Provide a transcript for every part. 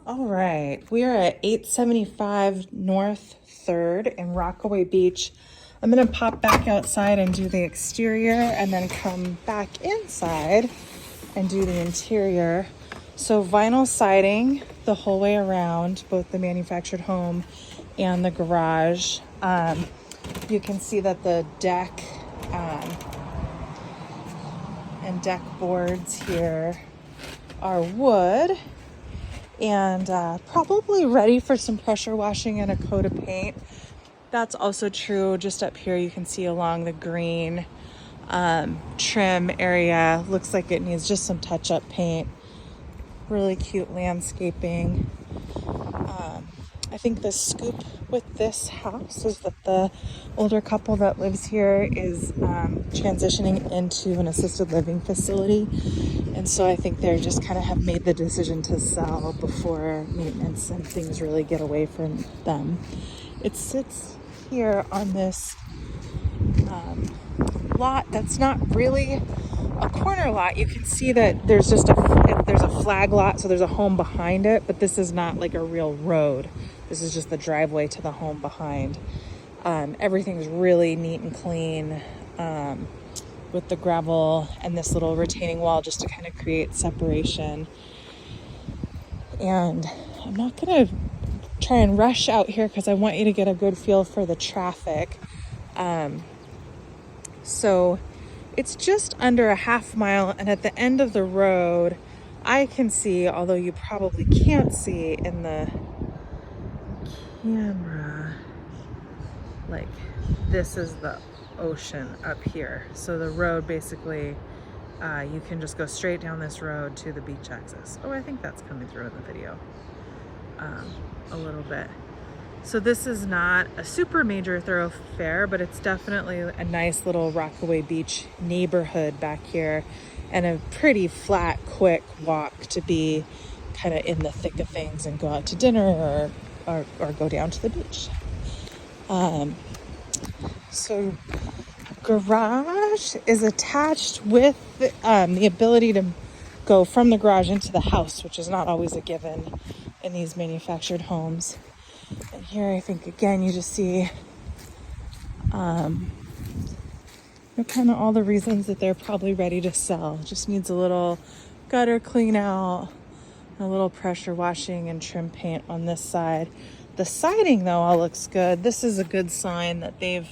All right, we are at 875 North 3rd in Rockaway Beach. I'm gonna pop back outside and do the exterior and then come back inside and do the interior. So vinyl siding the whole way around, both the manufactured home and the garage. You can see that the deck and deck boards here are wood and probably ready for some pressure washing and a coat of paint. That's also true just up here. You can see along the green trim area. Looks like it needs just some touch-up paint. Really cute landscaping. I think the scoop with this house is that the older couple that lives here is transitioning into an assisted living facility. And so I think they just kind of have made the decision to sell before maintenance and things really get away from them. It sits here on this lot that's not really a corner lot. You can see that there's just there's a flag lot, so there's a home behind it, but this is not like a real road. This is just the driveway to the home behind. Everything's really neat and clean with the gravel and this little retaining wall just to kind of create separation. And I'm not gonna try and rush out here because I want you to get a good feel for the traffic. So it's just under a half mile, and at the end of the road I can see, although you probably can't see in the camera, like this is the ocean up here. So the road basically, you can just go straight down this road to the beach access. Oh, I think that's coming through in the video a little bit. So this is not a super major thoroughfare, but it's definitely a nice little Rockaway Beach neighborhood back here, and a pretty flat, quick walk to be kind of in the thick of things and go out to dinner or go down to the beach. So garage is attached with the ability to go from the garage into the house, which is not always a given in these manufactured homes. And here I think again you just see kind of all the reasons that they're probably ready to sell. Just needs a little gutter clean out, a little pressure washing and trim paint on this side. The siding though all looks good. This is a good sign that they've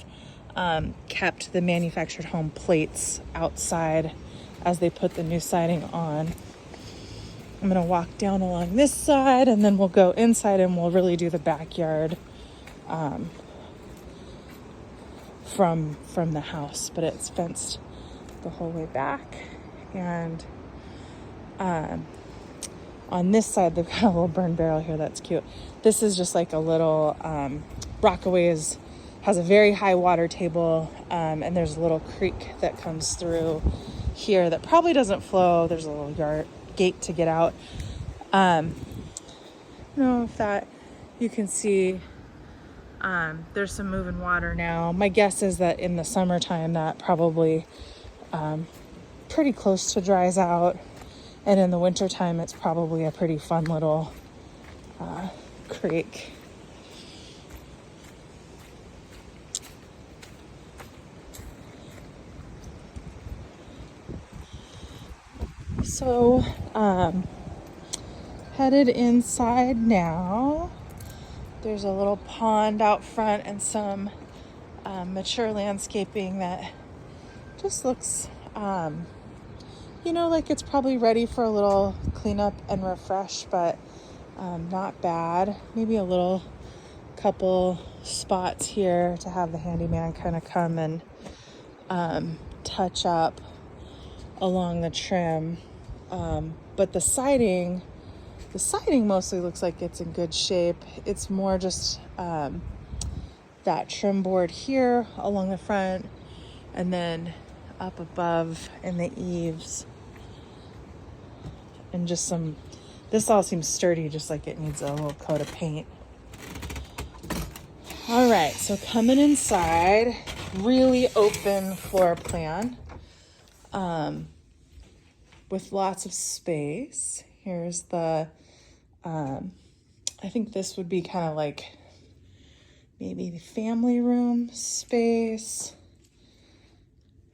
kept the manufactured home plates outside as they put the new siding on. I'm gonna walk down along this side and then we'll go inside and we'll really do the backyard from the house, but it's fenced the whole way back. And on this side they've got a little burn barrel here that's cute. This is just like a little Rockaway has a very high water table, and there's a little creek that comes through here that probably doesn't flow. There's a little yard gate to get out. I don't know if that you can see. There's some moving water now. My guess is that in the summertime that probably pretty close to dries out, and in the wintertime it's probably a pretty fun little creek. So headed inside now. There's a little pond out front and some mature landscaping that just looks like it's probably ready for a little cleanup and refresh, but not bad. Maybe a little couple spots here to have the handyman kind of come and touch up along the trim. But the siding mostly looks like it's in good shape. It's more just that trim board here along the front, and then up above in the eaves, and just this all seems sturdy, just like it needs a little coat of paint. All right, so coming inside, really open floor plan. With lots of space. Here's the I think this would be kind of like maybe the family room space.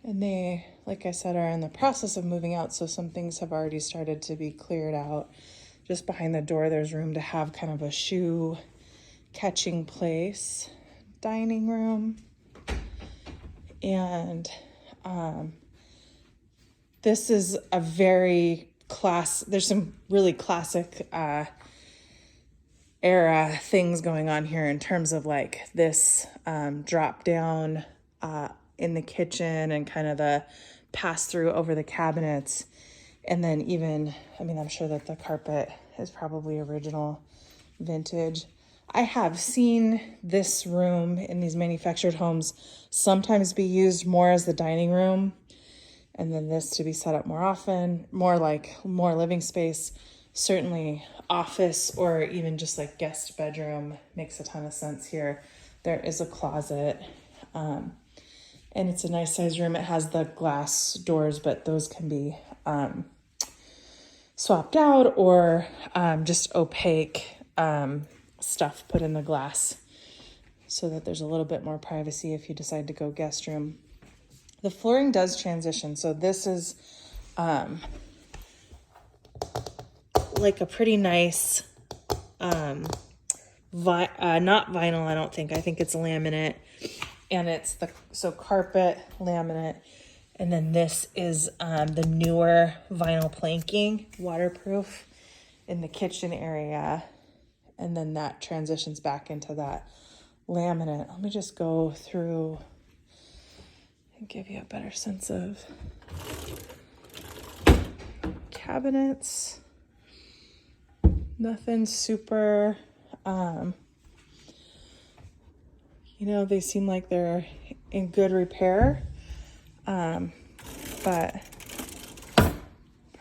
And they, like I said, are in the process of moving out, so some things have already started to be cleared out. Just behind the door, there's room to have kind of a shoe catching place, dining room. And this is a very there's some really classic era things going on here in terms of like this drop down in the kitchen and kind of the pass through over the cabinets. And then even, I mean, I'm sure that the carpet is probably original vintage. I have seen this room in these manufactured homes sometimes be used more as the dining room, and then this to be set up more often, more living space. Certainly office or even just like guest bedroom makes a ton of sense here. There is a closet, and it's a nice size room. It has the glass doors, but those can be swapped out or just opaque stuff put in the glass so that there's a little bit more privacy if you decide to go guest room. The flooring does transition. So this is like a pretty nice, not vinyl, I don't think. I think it's laminate. And it's so carpet, laminate. And then this is the newer vinyl planking, waterproof in the kitchen area. And then that transitions back into that laminate. Let me just go through and give you a better sense of cabinets. Nothing super, they seem like they're in good repair, but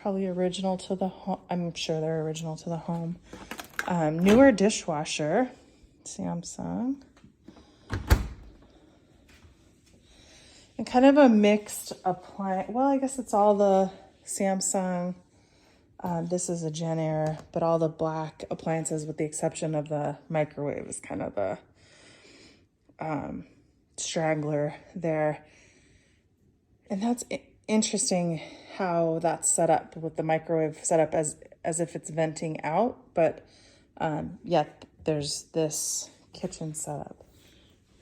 probably original to the home. I'm sure they're original to the home. Newer dishwasher, Samsung. And kind of a mixed appliance. Well, I guess it's all the Samsung. This is a Gen Air, but all the black appliances with the exception of the microwave is kind of the straggler there. And that's interesting how that's set up with the microwave set up as if it's venting out, but yet there's this kitchen setup.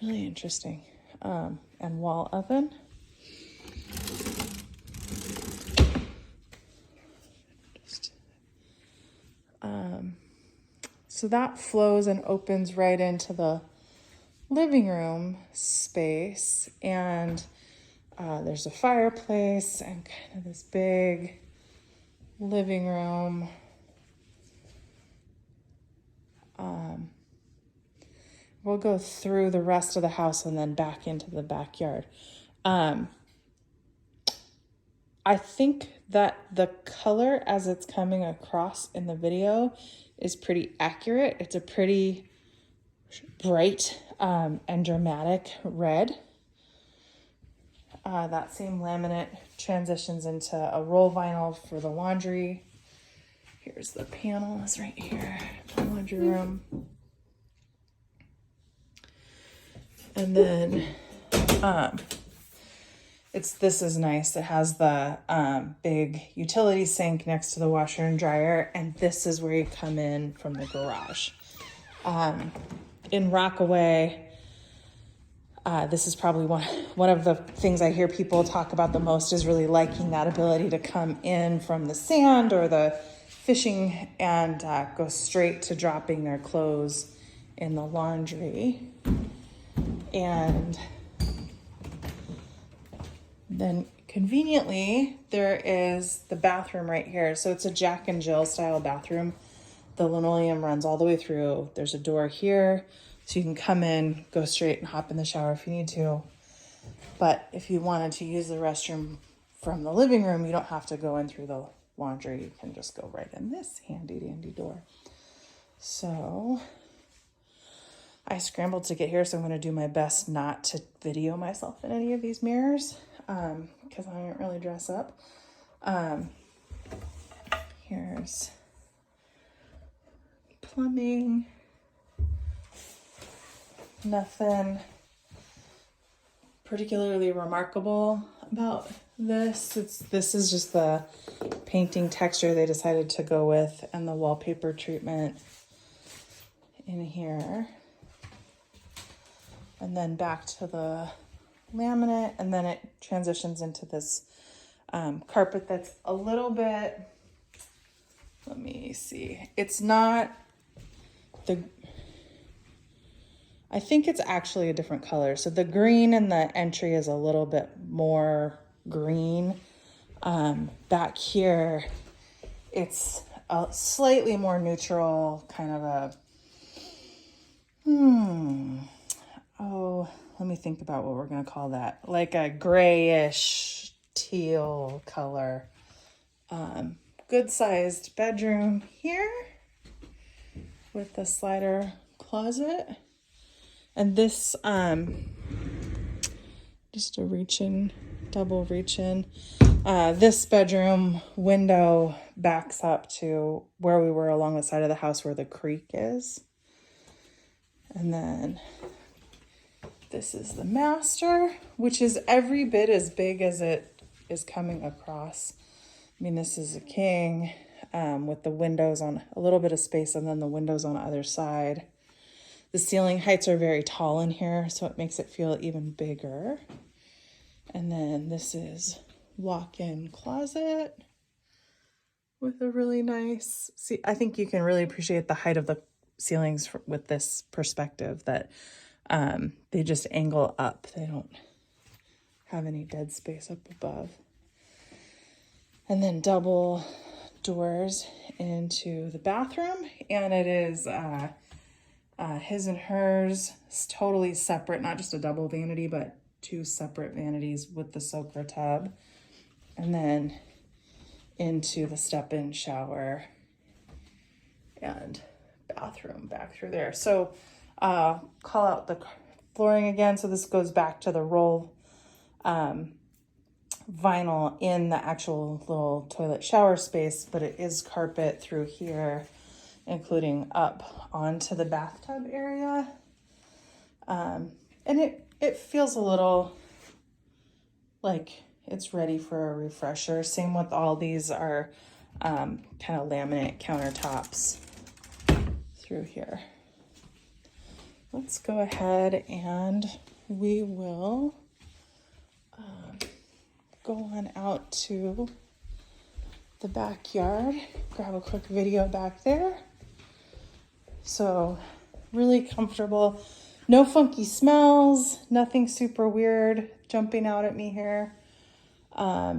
Really interesting. And wall oven. So that flows and opens right into the living room space, and there's a fireplace and kind of this big living room. We'll go through the rest of the house and then back into the backyard. I think that the color as it's coming across in the video is pretty accurate. It's a pretty bright and dramatic red. That same laminate transitions into a roll vinyl for the laundry. Here's the panels right here, the laundry room. And then this is nice. It has the big utility sink next to the washer and dryer, and this is where you come in from the garage. In Rockaway, this is probably one of the things I hear people talk about the most, is really liking that ability to come in from the sand or the fishing and go straight to dropping their clothes in the laundry. And then conveniently, there is the bathroom right here. So it's a Jack and Jill style bathroom. The linoleum runs all the way through. There's a door here, so you can come in, go straight and hop in the shower if you need to. But if you wanted to use the restroom from the living room, you don't have to go in through the laundry. You can just go right in this handy dandy door. So I scrambled to get here, so I'm going to do my best not to video myself in any of these mirrors, because I don't really dress up. Here's plumbing. Nothing particularly remarkable about this. This is just the painting texture they decided to go with and the wallpaper treatment in here. And then back to the laminate, and then it transitions into this carpet that's a little bit, let me see, it's not the, I think it's actually a different color. So the green in the entry is a little bit more green. Back here, it's a slightly more neutral, kind of a, oh, let me think about what we're going to call that. Like a grayish teal color. Good sized bedroom here with the slider closet. And this, just a reach-in, double reach-in. This bedroom window backs up to where we were along the side of the house where the creek is. And then this is the master, which is every bit as big as it is coming across. I mean, this is a king with the windows on a little bit of space and then the windows on the other side. The ceiling heights are very tall in here, so it makes it feel even bigger. And then this is walk-in closet with a really nice, see, I think you can really appreciate the height of the ceilings with this perspective that they just angle up. They don't have any dead space up above. And then double doors into the bathroom, and it is his and hers. It's totally separate, not just a double vanity, but two separate vanities with the soaker tub. And then into the step-in shower and bathroom back through there. So call out the flooring again. So this goes back to the roll vinyl in the actual little toilet shower space, but it is carpet through here, including up onto the bathtub area. And it feels a little like it's ready for a refresher. Same with all these are kind of laminate countertops through here. Let's go ahead and we will go on out to the backyard, grab a quick video back there. So really comfortable, no funky smells, nothing super weird jumping out at me here. I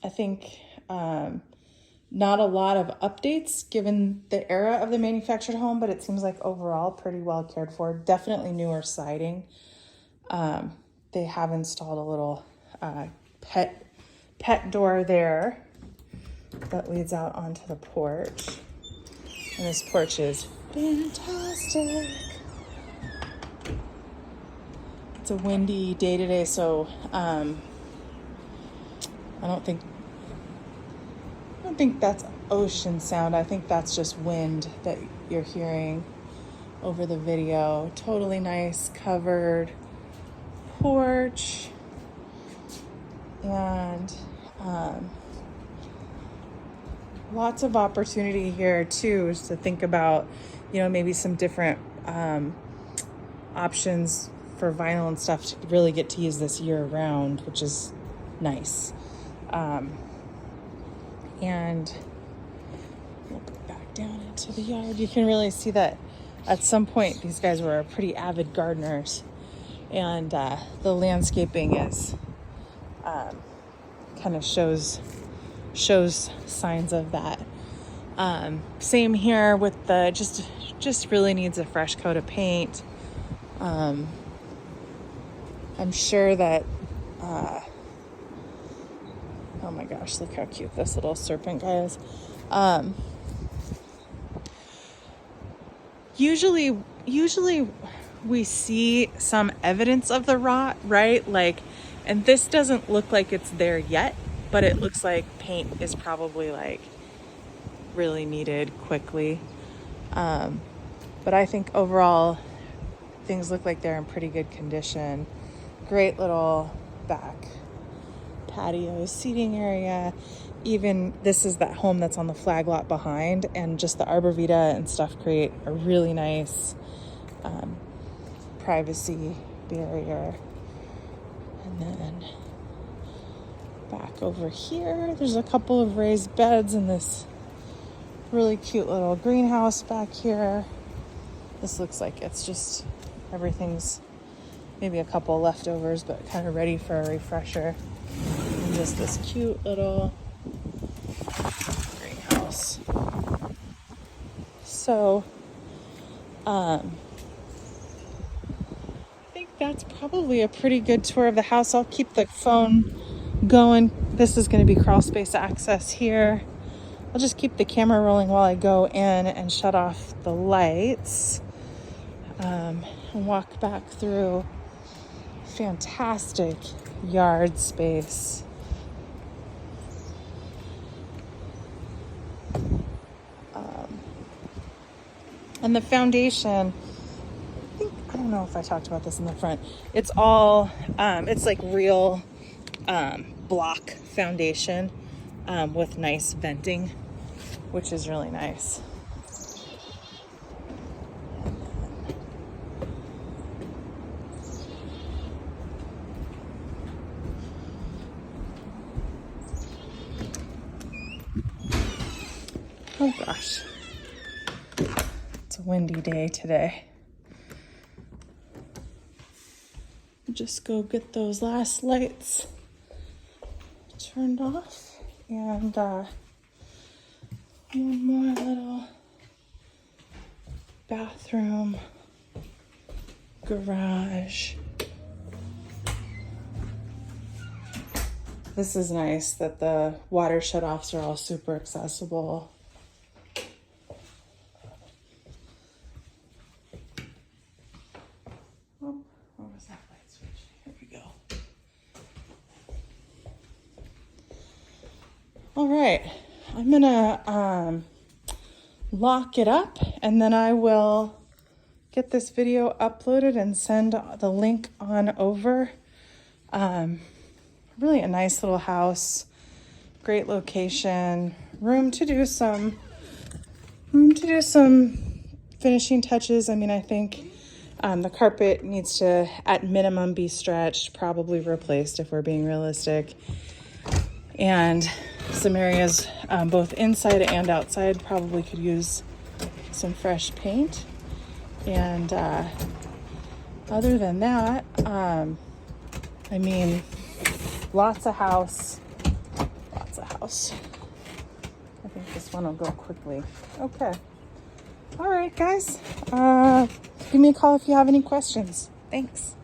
think not a lot of updates given the era of the manufactured home, but it seems like overall pretty well cared for. Definitely newer siding. They have installed a little pet door there that leads out onto the porch. And this porch is fantastic. It's a windy day today, so I don't think that's ocean sound. I think that's just wind that you're hearing over the video. Totally nice covered porch. And lots of opportunity here too to think about, you know, maybe some different options for vinyl and stuff to really get to use this year round, which is nice. And we'll go back down into the yard. You can really see that at some point these guys were pretty avid gardeners, and the landscaping is kind of shows signs of that. Same here with the just really needs a fresh coat of paint. I'm sure that oh my gosh, look how cute this little serpent guy is. Usually we see some evidence of the rot, right? Like, and this doesn't look like it's there yet, but it looks like paint is probably like really needed quickly. But I think overall things look like they're in pretty good condition. Great little back patio seating area. Even this is that home that's on the flag lot behind, and just the arborvitae and stuff create a really nice privacy barrier. And then back over here, there's a couple of raised beds in this really cute little greenhouse back here. This looks like it's just everything's maybe a couple leftovers, but kind of ready for a refresher. And just this cute little greenhouse. So, I think that's probably a pretty good tour of the house. I'll keep the phone going. This is going to be crawl space access here. I'll just keep the camera rolling while I go in and shut off the lights, and walk back through fantastic yard space. And the foundation, I don't know if I talked about this in the front. It's all, it's like real block foundation with nice venting, which is really nice. Oh gosh, it's a windy day today. Just go get those last lights turned off, and one more little bathroom, garage. This is nice that the water shutoffs are all super accessible. Oh, where was that light switch? Here we go. All right, I'm gonna lock it up, and then I will get this video uploaded and send the link on over. Really a nice little house, great location, room to do some finishing touches. I mean, I think the carpet needs to, at minimum, be stretched, probably replaced if we're being realistic. And some areas, both inside and outside, probably could use some fresh paint. And other than that, I mean, lots of house. I think this one will go quickly. Okay. All right, guys. Give me a call if you have any questions. Thanks.